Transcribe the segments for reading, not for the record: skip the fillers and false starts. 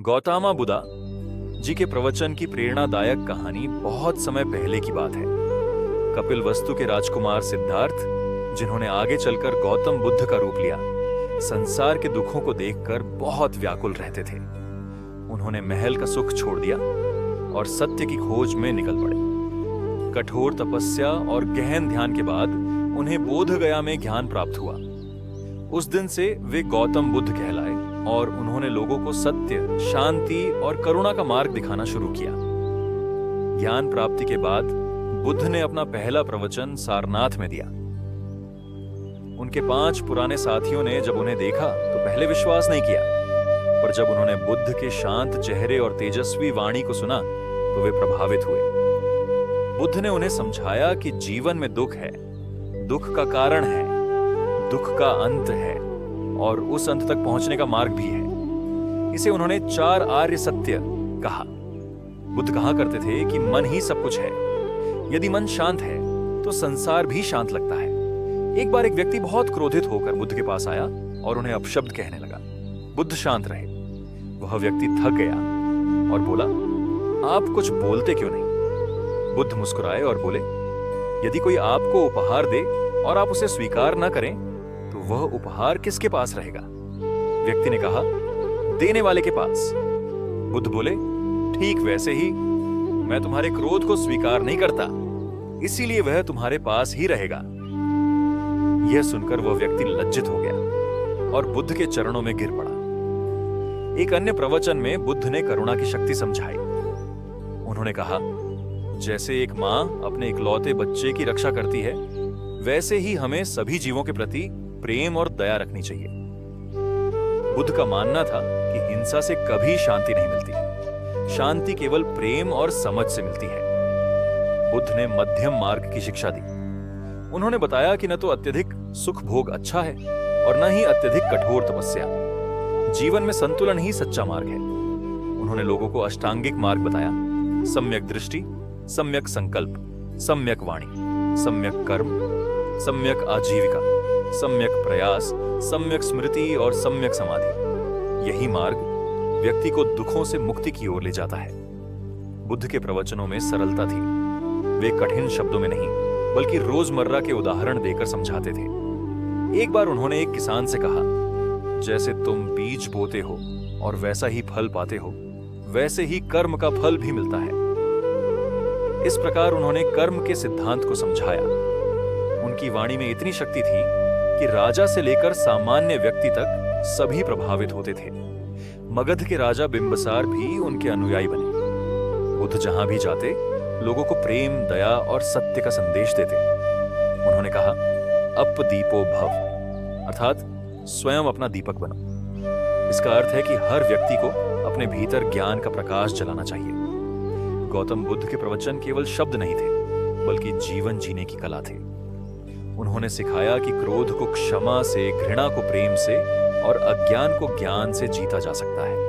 गौतमा बुद्धा जी के प्रवचन की प्रेरणादायक कहानी बहुत समय पहले की बात है। कपिल वस्तु के राजकुमार सिद्धार्थ, जिन्होंने आगे चलकर गौतम बुद्ध का रूप लिया, संसार के दुखों को देखकर बहुत व्याकुल रहते थे। उन्होंने महल का सुख छोड़ दिया और सत्य की खोज में निकल पड़े। कठोर तपस्या और गहन ध्यान के बाद उन्हें बोधगया में ज्ञान प्राप्त हुआ। उस दिन से वे गौतम बुद्ध कहलाए और उन्होंने लोगों को सत्य, शांति और करुणा का मार्ग दिखाना शुरू किया। ज्ञान प्राप्ति के बाद बुद्ध ने अपना पहला प्रवचन सारनाथ में दिया। उनके 5 पुराने साथियों ने जब उन्हें देखा तो पहले विश्वास नहीं किया, पर जब उन्होंने बुद्ध के शांत चेहरे और तेजस्वी वाणी को सुना तो वे प्रभावित हुए। बुद्ध ने उन्हें समझाया कि जीवन में दुख है, दुख का कारण है, दुख का अंत है और उस अंत तक पहुंचने का मार्ग भी है। इसे उन्होंने 4 आर्य सत्य कहा। बुद्ध कहा करते थे कि मन ही सब कुछ है। यदि मन शांत है तो संसार भी शांत लगता है। एक बार एक व्यक्ति बहुत क्रोधित होकर बुद्ध के पास आया और उन्हें अपशब्द कहने लगा। बुद्ध शांत रहे। वह व्यक्ति थक गया और बोला, आप कुछ बोलते क्यों नहीं? बुद्ध मुस्कुराए और बोले, यदि कोई आपको उपहार दे और आप उसे स्वीकार न करें तो वह उपहार किसके पास रहेगा? व्यक्ति ने कहा, देने वाले के पास। बुद्ध बोले, ठीक वैसे ही मैं तुम्हारे क्रोध को स्वीकार नहीं करता, इसीलिए वह तुम्हारे पास ही रहेगा। यह सुनकर वह व्यक्ति लज्जित हो गया और बुद्ध के चरणों में गिर पड़ा। एक अन्य प्रवचन में बुद्ध ने करुणा की शक्ति समझाई। उन्होंने कहा, जैसे एक मां अपने इकलौते बच्चे की रक्षा करती है, वैसे ही हमें सभी जीवों के प्रति प्रेम और दया रखनी चाहिए। बुद्ध का मानना था कि हिंसा से कभी शांति नहीं मिलती। शांति केवल प्रेम और समझ से मिलती है। बुद्ध ने मध्यम मार्ग की शिक्षा दी। उन्होंने बताया कि न तो अत्यधिक सुख भोग अच्छा है और न ही अत्यधिक कठोर तपस्या। जीवन में संतुलन ही सच्चा मार्ग है। उन्होंने लोगों को अष्टांगिक मार्ग बताया। सम्यक दृष्टि, सम्यक संकल्प, सम्यक वाणी, सम्यक कर्म, सम्यक आजीविका, सम्यक प्रयास, सम्यक स्मृति और सम्यक समाधि। यही मार्ग व्यक्ति को दुखों से मुक्ति की ओर ले जाता है। बुद्ध के प्रवचनों में सरलता थी। वे कठिन शब्दों में नहीं बल्कि रोजमर्रा के उदाहरण देकर समझाते थे। एक बार उन्होंने एक किसान से कहा, जैसे तुम बीज बोते हो और वैसा ही फल पाते हो, वैसे ही कर्म का फल भी मिलता है। इस प्रकार उन्होंने कर्म के सिद्धांत को समझाया। उनकी वाणी में इतनी शक्ति थी कि राजा से लेकर सामान्य व्यक्ति तक सभी प्रभावित होते थे। मगध के राजा बिंबसार भी उनके अनुयायी बने। बुद्ध जहां भी जाते, लोगों को प्रेम, दया और सत्य का संदेश देते। उन्होंने कहा, अपदीपो भव, अर्थात स्वयं अपना दीपक बनो। इसका अर्थ है कि हर व्यक्ति को अपने भीतर ज्ञान का प्रकाश जलाना चाहिए। गौतम बुद्ध के प्रवचन केवल शब्द नहीं थे, बल्कि जीवन जीने की कला थे। उन्होंने सिखाया कि क्रोध को क्षमा से, घृणा को प्रेम से और अज्ञान को ज्ञान से जीता जा सकता है।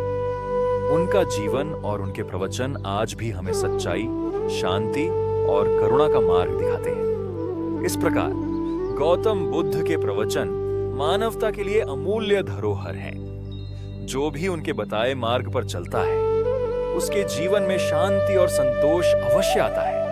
उनका जीवन और उनके प्रवचन आज भी हमें सच्चाई, शांति और करुणा का मार्ग दिखाते हैं। इस प्रकार गौतम बुद्ध के प्रवचन मानवता के लिए अमूल्य धरोहर हैं। जो भी उनके बताए मार्ग पर चलता है, उसके जीवन में शांति और संतोष अवश्य आता है।